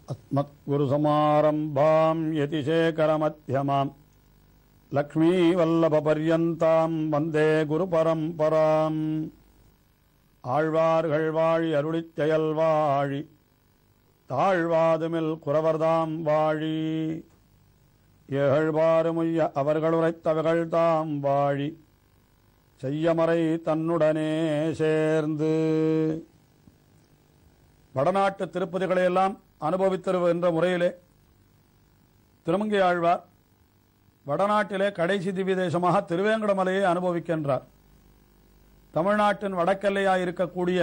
अस्मत्गुरुसमारम्भां यतिशेखरमध्यमां लक्ष्मीवल्लभपर्यन्तां वन्दे गुरुपरम्पराम् ஆழ்வார்கள் வாழி அருளிச் செயல் வாழி தாழ்வாதுமில் குறவர்தாம் வாழி ஏழ்வாறுமுய்ய அவர்கள் உரைத்தவர்கள் தாம் வாழி செய்யமறை தன்னுடனே சேர்ந்து. வடநாட்டு திருப்பதிகளையெல்லாம் அனுபவித்திருக்கின்ற முறையிலே திருமங்கை ஆழ்வார் வடநாட்டிலே கடைசி திவ்ய தேசமாக திருவேங்கடமலையை அனுபவிக்கின்றார். தமிழ்நாட்டின் வடக்கெல்லையாக இருக்கக்கூடிய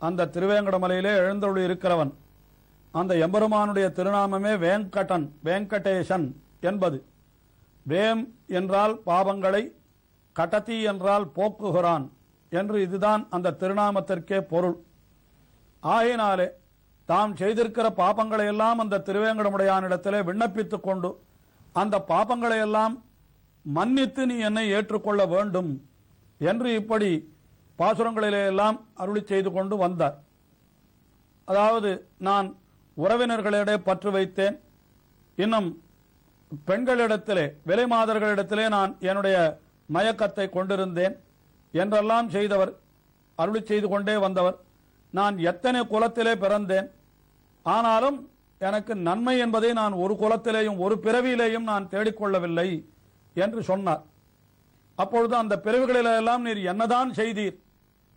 அந்த திருவேங்கடமலையிலே எழுந்தருளி இருக்கிறவன். அந்த எம்பெருமானுடைய திருநாமமே வேங்கடன், வேங்கடேசன் என்பது. வேம் என்றால் பாவங்களை, கடதி என்றால் போக்குகிறான் என்று இதுதான் அந்த திருநாமத்திற்கே பொருள். ஆகையினாலே தாம் செய்திருக்கிற பாபங்களை எல்லாம் அந்த திருவேங்கடமுடையானிடத்திலே விண்ணப்பித்துக் கொண்டு அந்த பாபங்களை எல்லாம் மன்னித்து நீ என்னை ஏற்றுக்கொள்ள வேண்டும் என்று இப்படி பாசுரங்களிலே எல்லாம் அருளி செய்து கொண்டு வந்தார். அதாவது நான் உறவினர்களிடையே பற்று வைத்தேன், இன்னும் பெண்களிடத்திலே விலை மாதர்களிடத்திலே நான் என்னுடைய மயக்கத்தை கொண்டிருந்தேன் என்றெல்லாம் செய்தவர், அருளி செய்து கொண்டே வந்தவர். நான் எத்தனை குலத்திலே பிறந்தேன், ஆனாலும் எனக்கு நன்மை என்பதை நான் ஒரு குலத்திலேயும் ஒரு பிறவியிலேயும் நான் தேடிக்கொள்ளவில்லை என்று சொன்னார். அப்பொழுது அந்த பிறவிகளிலெல்லாம் நீர் என்னதான் செய்தீர்?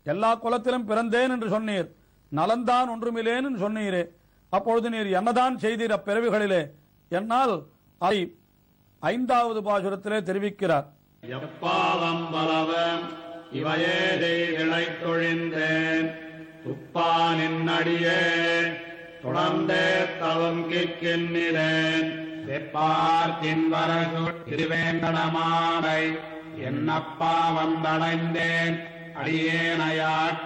எல்லா குலத்திலும் பிறந்தேன் என்று சொன்னீர், நலந்தான் ஒன்றுமில்லேன் என்று சொன்னீரே, அப்பொழுது நீர் என்னதான் செய்தீர் அப்பிறவிகளிலே? என்னால் அதை 5வது பாசுரத்திலே தெரிவிக்கிறார். எப்பாவம் பலவம் இவையே இழைத்தொழிந்தேன் துப்பானின் அடியே தொடர்ந்தே தவம் கேட்கின்றேன் செப்பார்த்தின் வரசு திருவேங்கடமானை என்னப்பா வந்தடைந்தேன் அடியேனையாட்.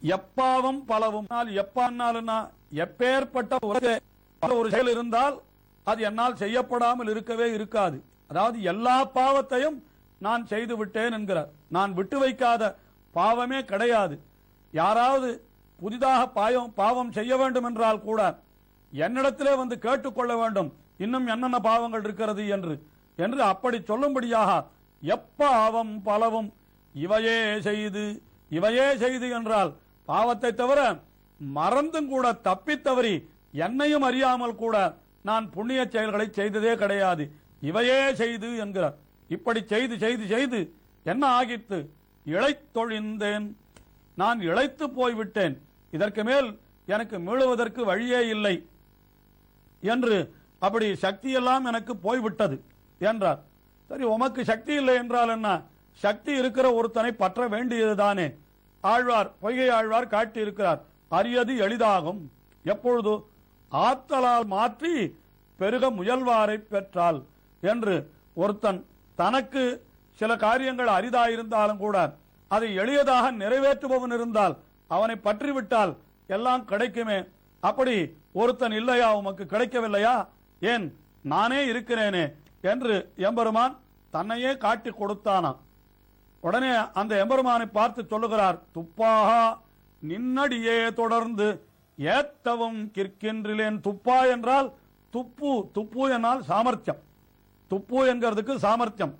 எப்பாவும் பலவும், எப்பான்னாலுன்னா எப்பேற்பட்ட ஒரு செயல் இருந்தால் அது என்னால் செய்யப்படாமல் இருக்கவே இருக்காது. அதாவது எல்லா பாவத்தையும் நான் செய்து விட்டேன் என்கிறார். நான் விட்டு வைக்காத பாவமே கிடையாது. யாராவது புதிதாக பாவம் செய்ய வேண்டும் என்றால் கூட என்னிடத்திலே வந்து கேட்டுக்கொள்ள வேண்டும், இன்னும் என்னென்ன பாவங்கள் இருக்கிறது என்று அப்படி சொல்லும்படியாக எப்பாவம் பலவும் இவையே செய்து என்றால் பாவத்தை தவிர மறந்தும் கூட தப்பித்தவறி என்னையும் அறியாமல் கூட நான் புண்ணிய செயல்களை செய்ததே கிடையாது. இவையே செய்து என்கிறார். இப்படி செய்து செய்து செய்து என்ன ஆகித்து? இளைத்தொழிந்தேன், நான் இளைத்து போய்விட்டேன், இதற்கு மேல் எனக்கு மீளுவதற்கு வழியே இல்லை என்று அப்படி சக்தியெல்லாம் எனக்கு போய்விட்டது என்றார். சரி, உமக்கு சக்தி இல்லை என்றால் என்ன? சக்தி இருக்கிற ஒருத்தனை பற்ற வேண்டியதுதானே. ஆழ்வார், பொய்கை ஆழ்வார் காட்டி இருக்கிறார், அரியது எளிதாகும் எப்பொழுது ஆத்தலால் மாற்றி பெருக முயல்வாரை பெற்றால் என்று. ஒருத்தன் தனக்கு சில காரியங்கள் அரிதாயிருந்தாலும் கூட அதை எளியதாக நிறைவேற்றுபவன் இருந்தால் அவனை பற்றிவிட்டால் எல்லாம் கிடைக்குமே. அப்படி ஒருத்தன் இல்லையா, உமக்கு கிடைக்கவில்லையா? ஏன் நானே இருக்கிறேனே என்று எம்பெருமான் தன்னையே காட்டி கொடுத்தானாம். உடனே அந்த எம்பெருமானை பார்த்து சொல்லுகிறார், துப்பாகா நின்னடியே தொடர்ந்து ஏத்தவும் கிற்கின்றிலேன். துப்பா என்றால் துப்பு, துப்பு என்றால் சாமர்த்தியம். துப்பு என்கிறதுக்கு சாமர்த்தியம்.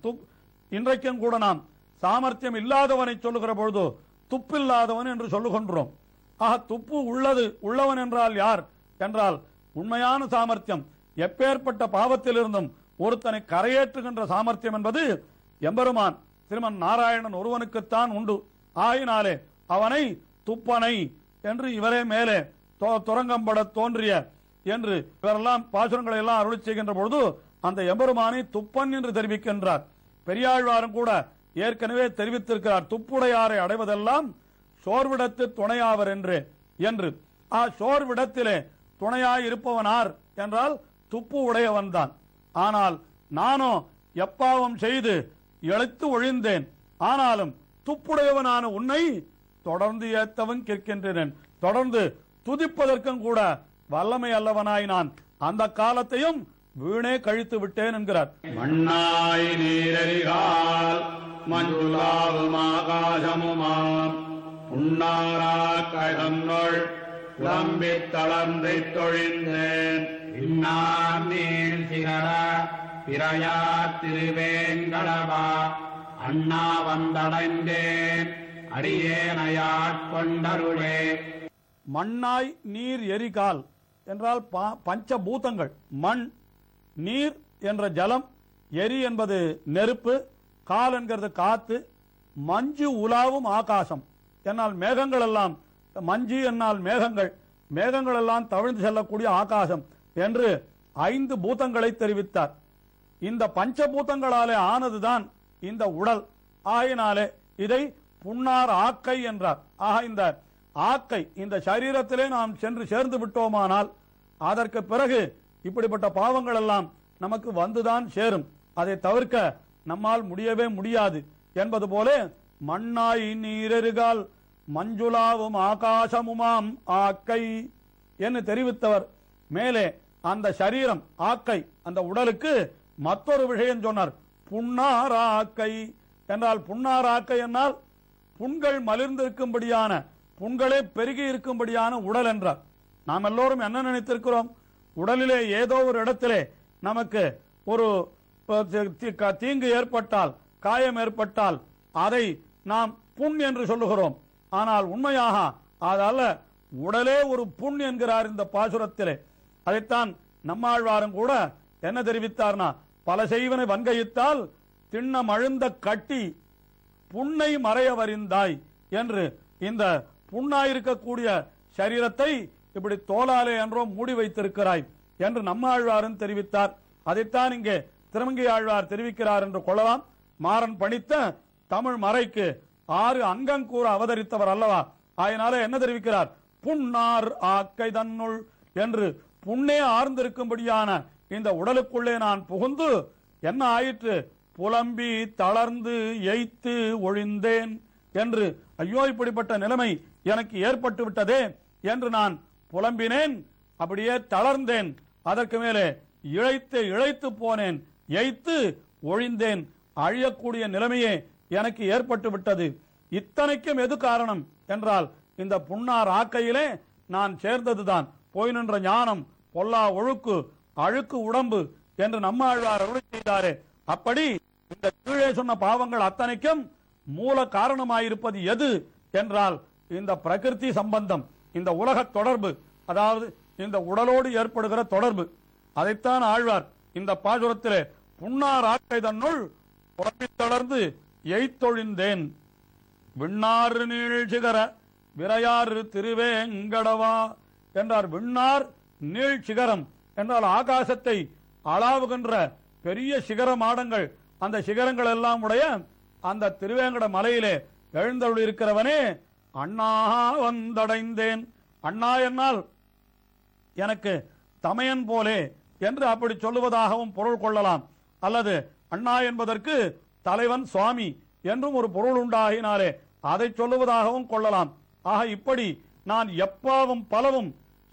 இன்றைக்கும் கூட நாம் சாமர்த்தியம் இல்லாதவனை சொல்லுகிற பொழுது துப்பில்லாதவன் என்று சொல்லுகின்றோம். ஆக துப்பு உள்ளவன் என்றால் யார் என்றால் உண்மையான சாமர்த்தியம். எப்பேற்பட்ட பாவத்திலிருந்தும் ஒருத்தனை கரையேற்றுகின்ற சாமர்த்தியம் என்பது எம்பெருமான் திருமன் நாராயணன் ஒருவனுக்குத்தான் உண்டு. ஆயினாலே அவனை துப்பனை என்று இவரே மேலே துரங்கம்பட தோன்றிய என்று இவரெல்லாம் பாசுரங்களை எல்லாம் அருளி செய்கின்ற பொழுது அந்த எம்பெருமானை துப்பன் என்று தெரிவிக்கின்றார். பெரியாழ்வாரும் கூட ஏற்கனவே தெரிவித்திருக்கிறார், துப்புடையாரை அடைவதெல்லாம் சோர்விடத்து துணையாவர் என்று. சோர்விடத்திலே துணையாய் இருப்பவனார் என்றால் துப்பு உடையவன் தான். ஆனால் நானோ எப்பாவம் செய்து இழைத்து ஒழிந்தேன், ஆனாலும் துப்புடையவனான உன்னை தொடர்ந்து ஏத்தவன் கேட்கின்றேன், தொடர்ந்து துதிப்பதற்கும் கூட வல்லமை அல்லவனாய் நான் அந்த காலத்தையும் வீணே கழித்து விட்டேன் என்கிறார். மண்ணாய் நீரறிகால் மஞ்சுளாவும் ஆகாசமுமாம் உண்ணாரா கதன்னொள் புலம்பித் தளர்ந்தைத் தொழிந்தேன் இன்னார் நீள் சிகர பிறையா திருவேங்கடவா அண்ணா வந்தடைந்தேன் அடியேனையாட்கொண்டருளே. மண்ணாய் நீர் எரிகால் என்றால் பஞ்சபூதங்கள். மண், நீர் என்ற ஜலம், எரி என்பது நெருப்பு, கால் என்கிறது காத்து, மஞ்சு உலாவும் ஆகாசம் என்னால் மேகங்கள் எல்லாம், மஞ்சு என்னால் மேகங்கள், மேகங்கள் எல்லாம் தவிழ்ந்து செல்லக்கூடிய ஆகாசம் என்று 5 பூதங்களை தெரிவித்தார். இந்த பஞ்சபூதங்களாலே ஆனதுதான் இந்த உடல். ஆகினாலே இதை புன்னார் ஆக்கை என்றார். ஆக இந்த ஆக்கை இந்த சரீரத்திலே நாம் சென்று சேர்ந்து விட்டோமானால் அதற்கு பிறகு இப்படிப்பட்ட பாவங்கள் எல்லாம் நமக்கு வந்துதான் சேரும். அதை தவிர்க்க நம்மால் முடியவே முடியாது என்பது போல மண்ணாய் நீரெருகால் மஞ்சுளாவும் ஆகாசமுமாம் ஆக்கை என்று தெரிவித்தவர். மேலே அந்த சரீரம் ஆக்கை, அந்த உடலுக்கு மற்றொரு விஷயம் சொன்னார். புன்னாராக்கை என்றால், புன்னாராக்கை என்னால் புண்கள் மலிர்ந்திருக்கும்படியான, புண்களே பெருகி இருக்கும்படியான உடல் என்றார். நாம் எல்லோரும் என்ன நினைத்திருக்கிறோம்? உடலிலே ஏதோ ஒரு இடத்திலே நமக்கு ஒரு தீங்கு ஏற்பட்டால், காயம் ஏற்பட்டால் அதை நாம் புண் என்று சொல்லுகிறோம். ஆனால் உண்மையாக அதல்ல, உடலே ஒரு புண் என்கிறார் இந்த பாசுரத்திலே. அதைத்தான் நம்மாழ்வாரும் கூட என்ன தெரிவித்தார்னா, பல செய்வனை வன்கையித்தால் திண்ணம் அழுந்த கட்டி புண்ணை மறைய வரிந்தாய் என்று இந்த புண்ணாயிருக்கக்கூடிய சரீரத்தை இப்படி தோளாலே என்றோ மூடி வைத்திருக்கிறாய் என்று நம்மாழ்வாரும் தெரிவித்தார். அதைத்தான் இங்கே திருமங்கை ஆழ்வார் தெரிவிக்கிறார் என்று கொள்ளலாம். மாறன் பணித்த தமிழ் மறைக்கு 6 அங்கங்கூற அவதரித்தவர் அல்லவா? அதனால என்ன தெரிவிக்கிறார்? புன்னார் ஆக்கை தன்னுள் என்று புண்ணே ஆர்ந்திருக்கும்படியான இந்த உடலுக்குள்ளே நான் புகுந்து என்ன ஆயிற்று? புலம்பி தளர்ந்து எய்த்து ஒழிந்தேன் என்று, ஐயோ இப்படிப்பட்ட நிலைமை எனக்கு ஏற்பட்டு விட்டதே என்று நான் புலம்பினேன், அப்படியே தளர்ந்தேன், அதற்கு மேலே இழைத்து போனேன், எய்த்து ஒழிந்தேன், அழியக்கூடிய நிலைமையே எனக்கு ஏற்பட்டு விட்டது. இத்தனைக்கும் எது காரணம் என்றால் இந்த புன்னார் ஆக்கையிலே நான் சேர்ந்ததுதான். போய் நின்ற ஞானம், பொல்லா ஒழுக்கு, அழுக்கு உடம்பு என்று நம்மாழ்வார் அருளி செய்தாரே, அப்படி இந்த கீழே சொன்ன பாவங்கள் அத்தனைக்கும் மூல காரணமாயிருப்பது எது என்றால் இந்த பிரகிருதி சம்பந்தம், இந்த உலக தொடர்பு, அதாவது இந்த உடலோடு ஏற்படுகிற தொடர்பு. அதைத்தான் ஆழ்வார் இந்த பாசுரத்திலே புன்னார் ஆக்கை தன்னுள் புலம்பித் தளர்ந்து எய்த்தொழிந்தேன் விண்ணாறு நீள் சிகர விரையாறு திருவேங்கடவா என்றார். விண்ணார் நீள் சிகரம் என்றால் ஆகாசத்தை அளவுகின்ற பெரிய சிகர மாடங்கள், அந்த சிகரங்கள் எல்லாம் உடைய அந்த திருவேங்கட மலையிலே எழுந்தருள் இருக்கிறவனே, அண்ணா வந்தடைந்தேன். அண்ணா என்னால் எனக்கு தமையன் போலே என்று அப்படி சொல்லுவதாகவும் பொருள் கொள்ளலாம். அல்லது அண்ணா என்பதற்கு தலைவன் சுவாமி என்றும் ஒரு பொருள் உண்டாகினாலே அதை சொல்லுவதாகவும் கொள்ளலாம். ஆக இப்படி நான் எப்பாவும் பலவும்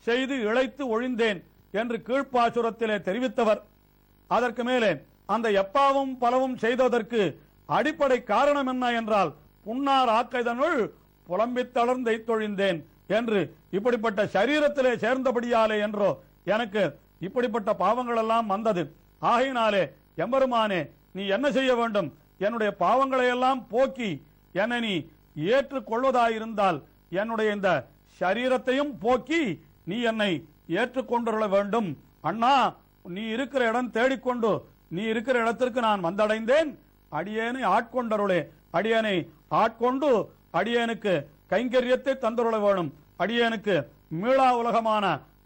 செய்து இழைத்து ஒழிந்தேன் என்று கீழ்ப்பாசுரத்திலே தெரிவித்தவர். அதற்கு மேலே அந்த எப்பாவும் பலவும் செய்ததற்கு அடிப்படை காரணம் என்ன என்றால் புன்னார் ஆக்கைதனுள் புலம்பித் தளர்ந்து எய்த்தொழிந்தேன் என்று, இப்படிப்பட்ட சரீரத்திலே சேர்ந்தபடியாலே என்றோ எனக்கு இப்படிப்பட்ட பாவங்கள் எல்லாம் வந்தது. ஆகையினாலே எம்பெருமானே நீ என்ன செய்ய வேண்டும்? என்னுடைய பாவங்களை எல்லாம் போக்கி என்னை நீ ஏற்றுக்கொள்வதாயிருந்தால் என்னுடைய இந்த சரீரத்தையும் போக்கி நீ என்னை ஏற்றுக்கொண்டுள்ள வேண்டும். அண்ணா, நீ இருக்கிற இடம் தேடிக்கொண்டு நீ இருக்கிற இடத்திற்கு நான் வந்தடைந்தேன். அடியேனை ஆட்கொண்டருளே, அடியேனை ஆட்கொண்டு அடியேனுக்கு கைங்கரியத்தை தந்தருள வேண்டும், அடியேனுக்கு மீளா உலகமான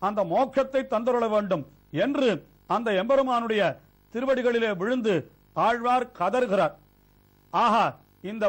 அந்த மோட்சத்தை தந்தருள வேண்டும் என்று அந்த எம்பெருமானுடைய திருவடிகளிலே விழுந்து ஆழ்வார் கதறுகிறார். ஆஹா, இந்த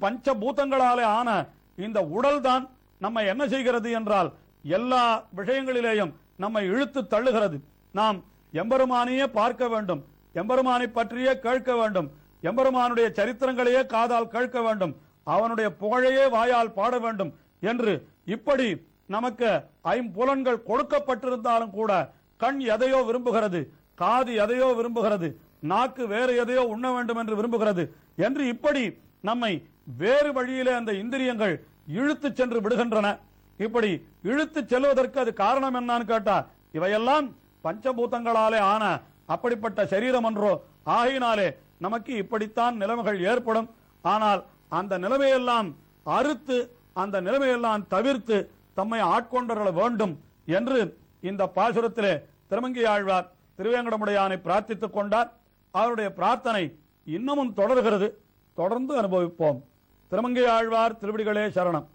பஞ்சபூதங்களாலே ஆன இந்த உடல் தான் நம்ம என்ன செய்கிறது என்றால் எல்லா விஷயங்களிலேயும் நம்மை இழுத்து தள்ளுகிறது. நாம் எம்பெருமானையே பார்க்க வேண்டும், எம்பெருமானை பற்றியே கேட்க வேண்டும், எம்பெருமானுடைய சரித்திரங்களையே காதால் கேட்க வேண்டும், அவனுடைய புகழையே வாயால் பாட வேண்டும் என்று இப்படி நமக்கு ஐம்புலன்கள் கொடுக்கப்பட்டிருந்தாலும் கூட கண் எதையோ விரும்புகிறது, காது எதையோ விரும்புகிறது, நாக்கு வேறு எதையோ உண்ண வேண்டும் என்று விரும்புகிறது என்று இப்படி நம்மை வேறு வழியிலே அந்த இந்திரியங்கள் இழுத்து சென்று விடுகின்றன. இப்படி இழுத்து செல்வதற்கு அது காரணம் என்னன்னு கேட்டா இவையெல்லாம் பஞ்சபூதங்களாலே ஆன அப்படிப்பட்ட சரீரம் என்றோ ஆகினாலே நமக்கு இப்படித்தான் நிலைமைகள் ஏற்படும். ஆனால் அந்த நிலைமையெல்லாம் அறுத்து அந்த நிலைமையெல்லாம் தவிர்த்து தம்மை ஆட்கொண்டருள வேண்டும் என்று இந்த பாசுரத்திலே திருமங்கை ஆழ்வார் திருவேங்கடமுடையானை பிரார்த்தித்துக் கொண்டார். அவருடைய பிரார்த்தனை இன்னமும் தொடர்கிறது. தொடர்ந்து அனுபவிப்போம். திருமங்கை ஆழ்வார் திருவடிகளே சரணம்.